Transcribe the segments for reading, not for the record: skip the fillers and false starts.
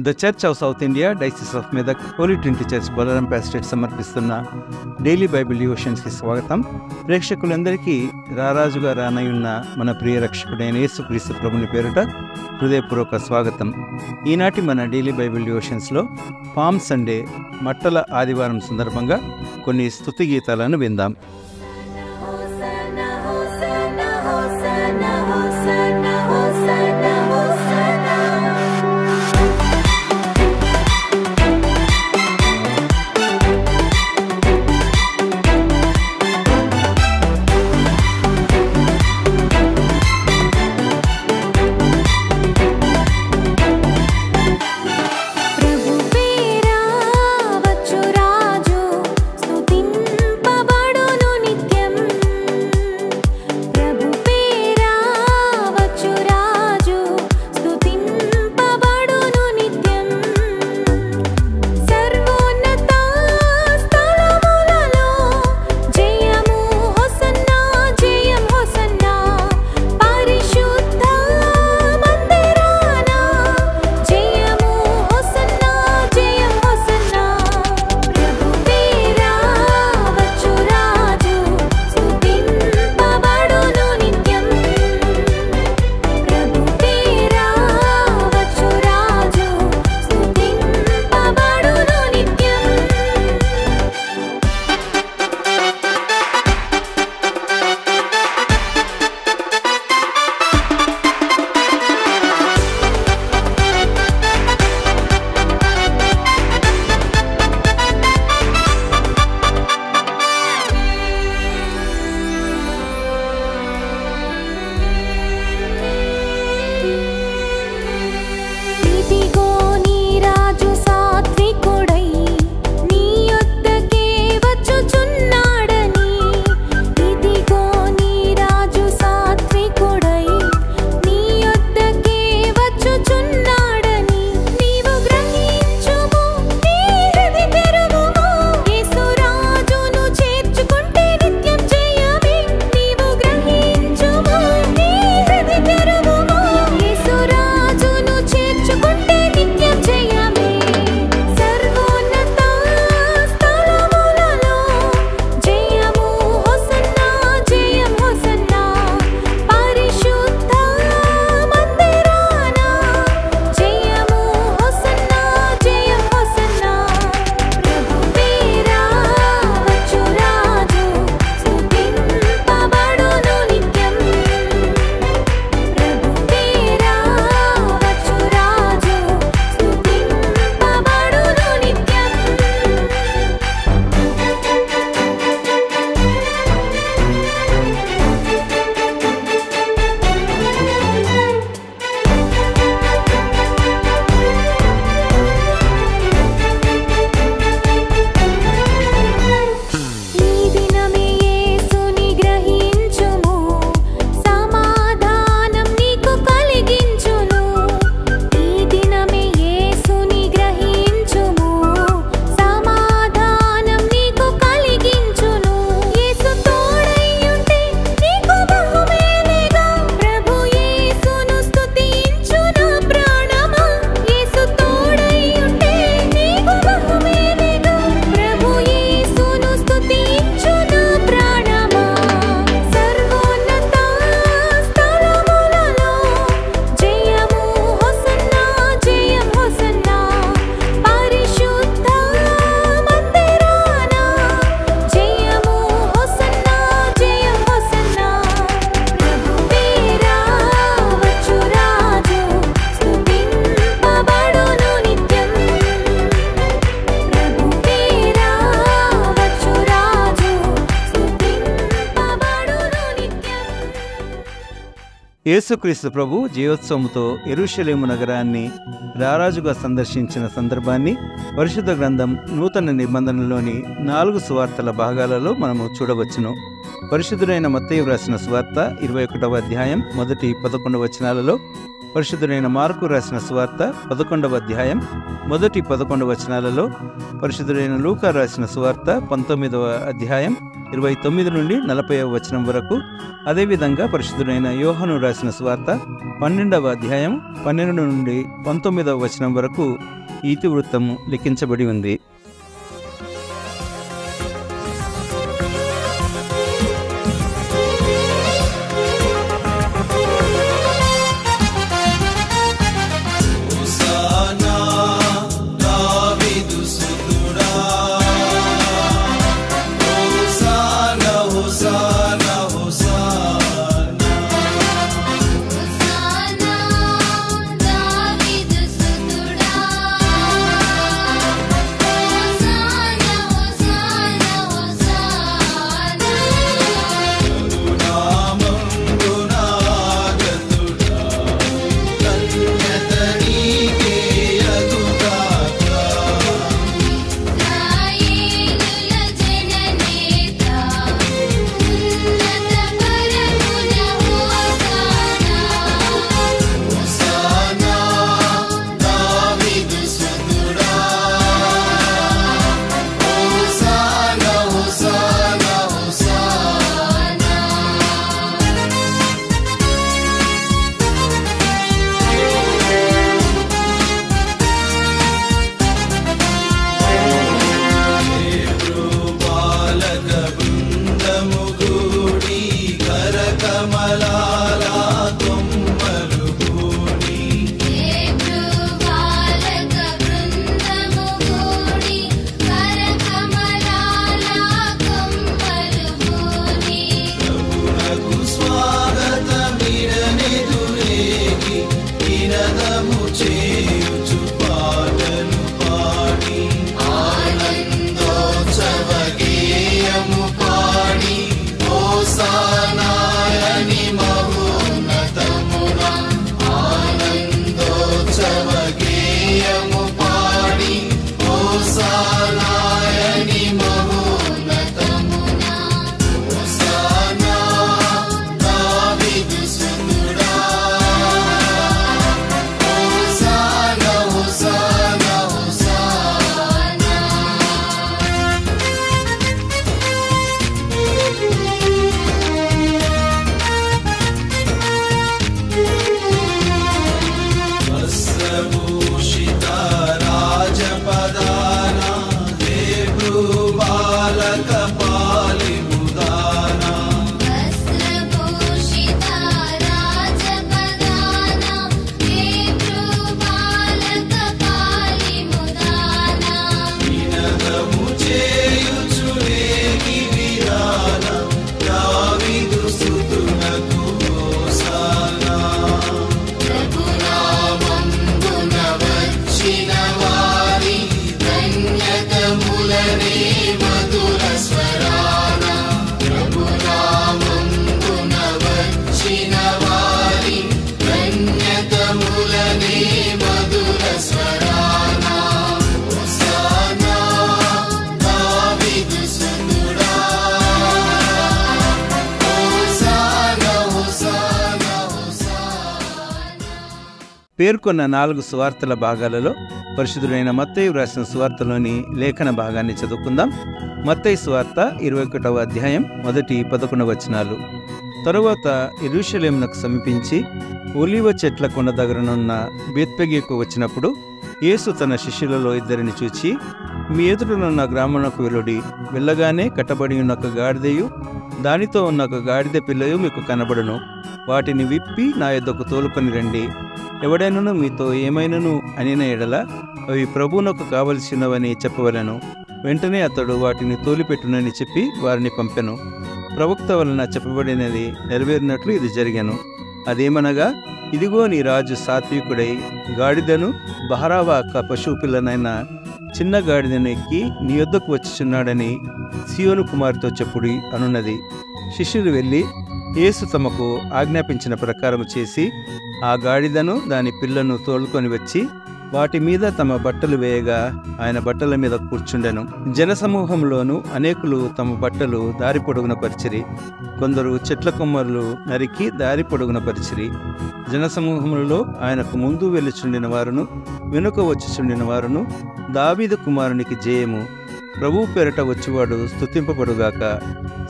The Church of South India Diocese of Medak Holy Trinity Church Bollarampet state సమర్పిస్తున్న daily Bible డివోషన్స్కి స్వాగతం. ప్రేక్షకులందరికీ రారాజుగా రానయ్యున్న మన ప్రియ రక్షకుడైన యేసుక్రీస్తు ప్రభుని పేరిట హృదయపూర్వక స్వాగతం. ఈనాటి మన డైలీ బైబిల్ డివోషన్స్లో పామ్ సండే మట్టల ఆదివారం సందర్భంగా కొన్ని స్తుతి గీతాలను విందాం. యేసుక్రీస్తు ప్రభు జయోత్సవముతో యెరూషలేము నగరాన్ని రారాజుగా సందర్శించిన సందర్భాన్ని పరిశుద్ధ గ్రంథం నూతన నిబంధనలోని 4 సువార్తల భాగాలలో మనము చూడవచ్చును. పరిశుద్ధుడైన మత్తయి రాసిన సువార్త 21వ అధ్యాయం మొదటి 11 వచనాలలో, పరిశుద్ధుడైన మార్కు రాసిన సువార్త 11వ అధ్యాయం మొదటి 11 వచనాలలో, పరిశుద్ధుడైన లూకా రాసిన సువార్త 19వ అధ్యాయం 29 నుండి 40వ వచనం వరకు, అదేవిధంగా పరిశుద్ధుడైన యోహాను రాసిన సువార్త 12వ అధ్యాయం 12 నుండి 19వ వచనం వరకు ఈ ఇతివృత్తము లిఖించబడి ఉంది. పేర్కొన్న 4 సువార్తల భాగాలలో పరిశుద్ధుడైన మత్తయి వ్రాసిన సువార్తలోని లేఖన భాగాన్ని చదువుకుందాం. మత్తయి సువార్త 21వ అధ్యాయం 1-11 వచనాలు. తరువాత యెరూషలేమునకు సమీపించి ఒలీవ చెట్ల కొండ దగ్గరనున్న బేత్పగేకు వచ్చినప్పుడు యేసు తన శిష్యులలో 2 చూచి, మీ ఎదుటనున్న గ్రామమునకు వెలుడి, వెళ్ళగానే కట్టబడి ఉన్న ఒక గాడిదయు దానితో ఉన్న ఒక గాడిద పిల్లయు మీకు కనబడును. వాటిని విప్పి నా యొద్దకు తోలుకొని రండి. ఎవడైనను మీతో ఏమైనను అనిన ఎడల అవి ప్రభువునకు కావలసినవని చెప్పవలెను. వెంటనే అతడు వాటిని తోలిపెట్టునని చెప్పి వారిని పంపెను. ప్రవక్త వలన చెప్పబడినది నెరవేరినట్లు ఇది జరిగెను. అదేమనగా, ఇదిగో నీ రాజు సాత్వికుడై గాడిదను బహరావాక పశువు పిల్లనైన చిన్న గాడిదను ఎక్కి నీ యొద్దకు వచ్చుచున్నాడని సియోను కుమార్తెతో చెప్పుడి అనున్నది. శిష్యులు వెళ్ళి యేసు తమకు ఆజ్ఞాపించిన ప్రకారం చేసి ఆ గాడిదను దాని పిల్లను తోలుకొని వచ్చి వాటి మీద తమ బట్టలు వేయగా ఆయన బట్టల మీద కూర్చుండెను. జనసమూహంలోనూ అనేకులు తమ బట్టలు దారి పొడుగున పరిచిరి. కొందరు చెట్ల కొమ్మలు నరికి దారి పొడుగున పరిచిరి. జనసమూహములలో ఆయనకు ముందు వెళ్ళుచుండిన వారును వెనుక వచ్చుచుండిన వారును, దావీదు కుమారునికి జయము, ప్రభువు పేరట వచ్చువాడు స్తుతింపబడుగాక,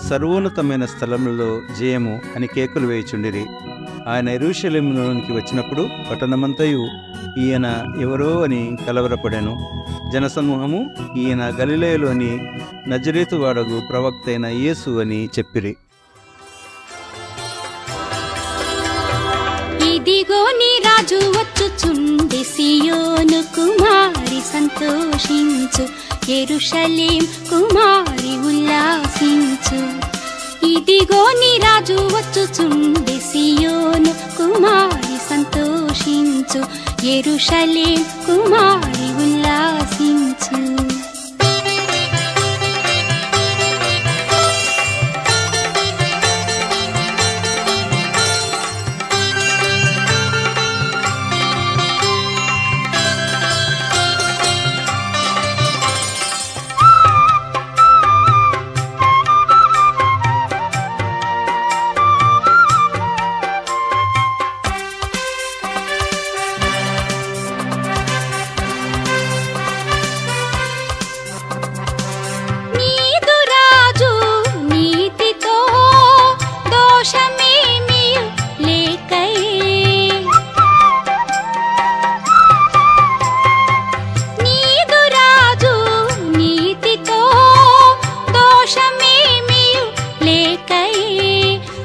సర్వోన్నతమైన స్థలములలో జయము అని కేకులు వేయుచుండిరి. ఆయన యెరూషలేములోనికి వచ్చినప్పుడు పట్టణమంతయు ఈయన ఎవరో అని కలవరపడెను. జనసమూహము ఈయన గలిలయలోని నజరేతు వాడగు ప్రవక్త అయిన యేసు అని చెప్పిరి. ఇదిగో నీ రాజు వచ్చుచుండి, సియోను కుమారి సంతోషించు, యెరూషలేం కుమారి ఉల్లాసించు. ఇదిగో నీ రాజు వచ్చుచుండి, సియోను కుమారి సంతోషించు, యెరూషలేం కుమారి ఉల్లాసించు.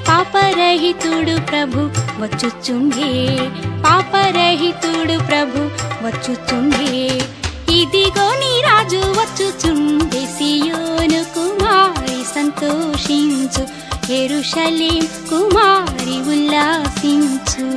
పాపరహితుడు ప్రభు వచ్చుచుండే, పాపరహితుడు ప్రభు వచ్చుచుండే. ఇదిగో నీ రాజు వచ్చుచుండే, సియోను కుమారి సంతోషించు, యెరూషలేం కుమారి ఉల్లాసించు.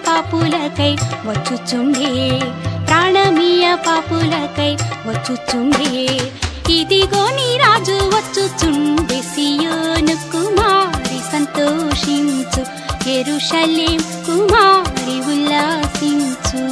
పాపులకై వచ్చుచుండే, ప్రాణమీయ పాపులకై వచ్చుచుండే. ఇదిగో నీ రాజు వచ్చుచుండే, సియోను కుమారి సంతోషించు, యెరూషలేం కుమారి ఉల్లాసించు.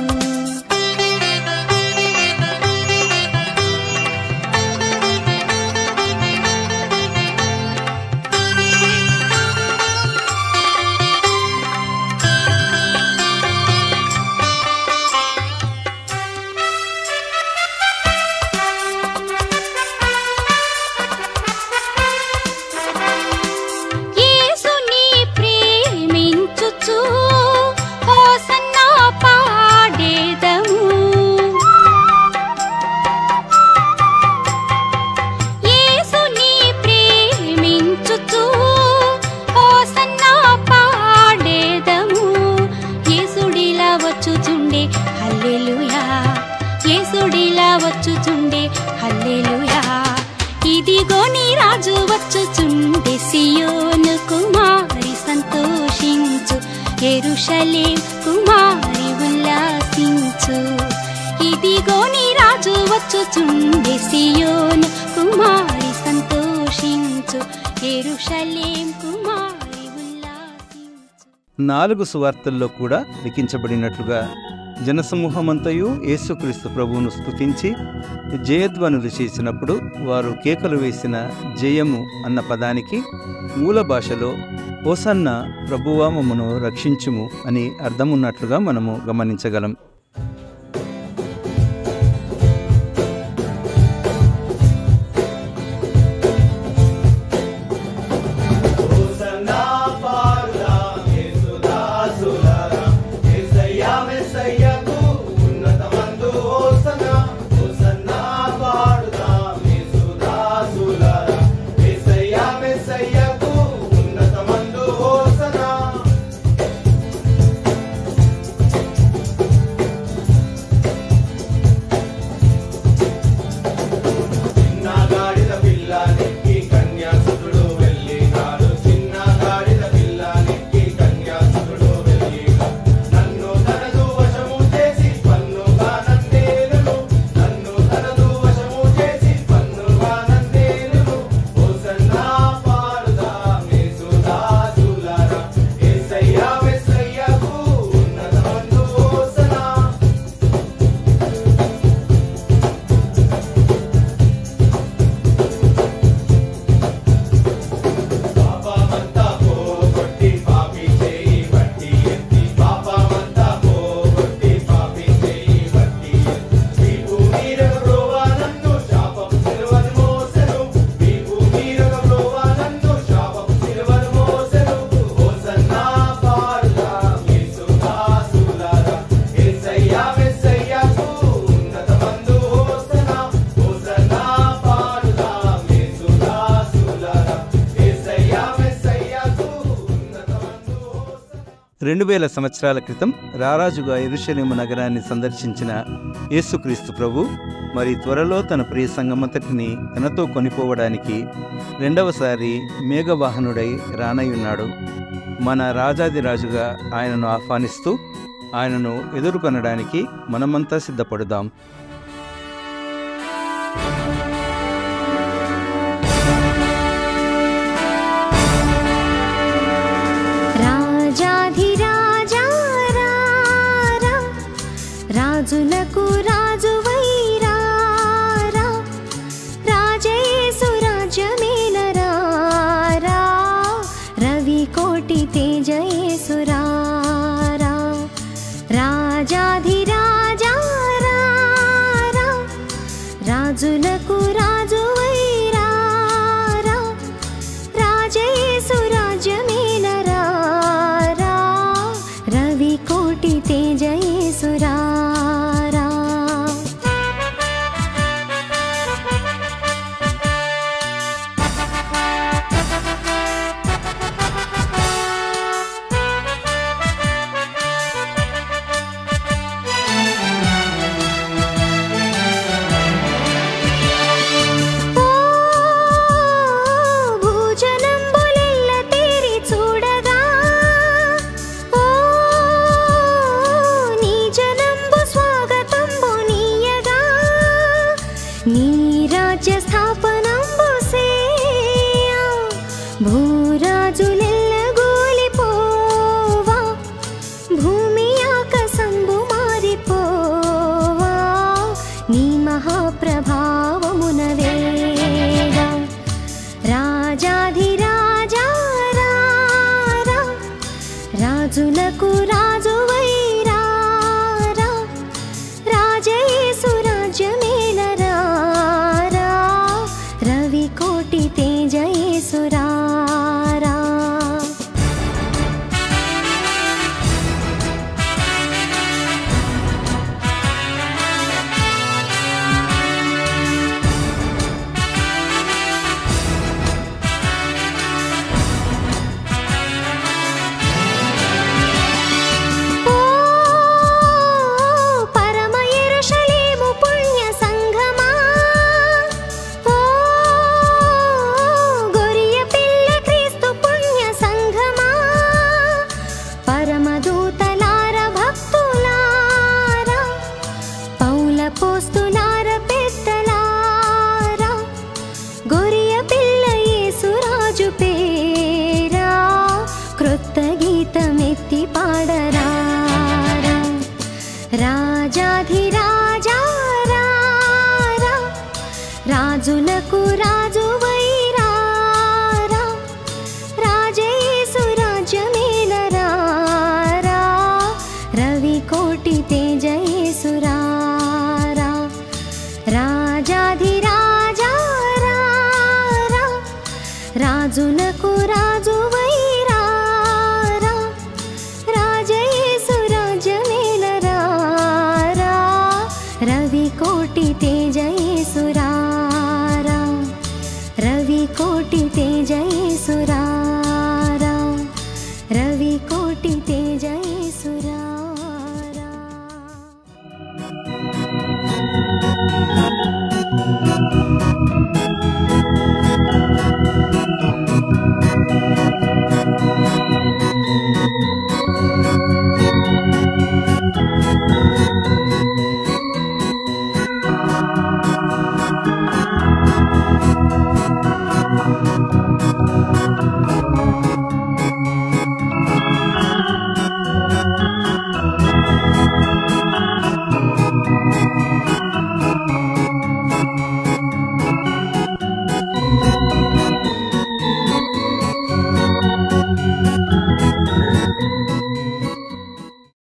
వచ్చుచుండే హల్లెలూయా. ఇదిగో నీ రాజు వచ్చుచుండే, సియోను కుమారి సంతోషించు, యెరూషలేం కుమారి ఉల్లాసించు. ఇదిగో నీ రాజు వచ్చుచుండే, సియోను కుమారి సంతోషించు, యెరూషలేం కుమారి ఉల్లాసించు. 4 సువార్తల్లో కూడా లిఖించబడినట్లుగా జనసమూహమంతయు యేసుక్రీస్తు ప్రభువును స్తుతించి జయధ్వనులు చేసినప్పుడు వారు కేకలు వేసిన జయము అన్న పదానికి మూల భాషలో హోసన్నా ప్రభువా మమ్మను రక్షించుము అని అర్థమున్నట్లుగా మనము గమనించగలం. 2000 సంవత్సరాల క్రితం రారాజుగా యెరూషలేము నగరాన్ని సందర్శించిన యేసుక్రీస్తు ప్రభు మరి త్వరలో తన ప్రియ సంఘమంతటిని తనతో కొనిపోవడానికి రెండవసారి మేఘవాహనుడై రానయ్యున్నాడు. మన రాజాదిరాజుగా ఆయనను ఆహ్వానిస్తూ ఆయనను ఎదుర్కొనడానికి మనమంతా సిద్ధపడుదాం. రాజులకు రాజువైరా రాజయేసు రాజ్యమేలరా రవి కోటి తేజయేసురా రాజాధిరాజా రాజులకు రాజువైరా రాజయేసు రాజ్యమేలరా రవి కోటి తేజయేసురా భూరాజులెల్లగూలిపోవా భూమి ఆకాశంబు మారిపోవా నీ మహాప్రభావమున వేగా రాజాధిరాజా రాజులకు రాజువైరా రాజయేసు రాజ్యమేలరా రవి కోటి తేజయేసురా పోస్తులార పెద్దలారా గొరియ పిల్ల యేసురాజు పేరా క్రొత్త గీతమెత్తి పాడరా రాజాధిరాజా రాజులకు రాజువైరా రాజయేసు రాజ్యమేలరా రవి కోటి తేజయేసురా రాజాధిరాజా రాజులకు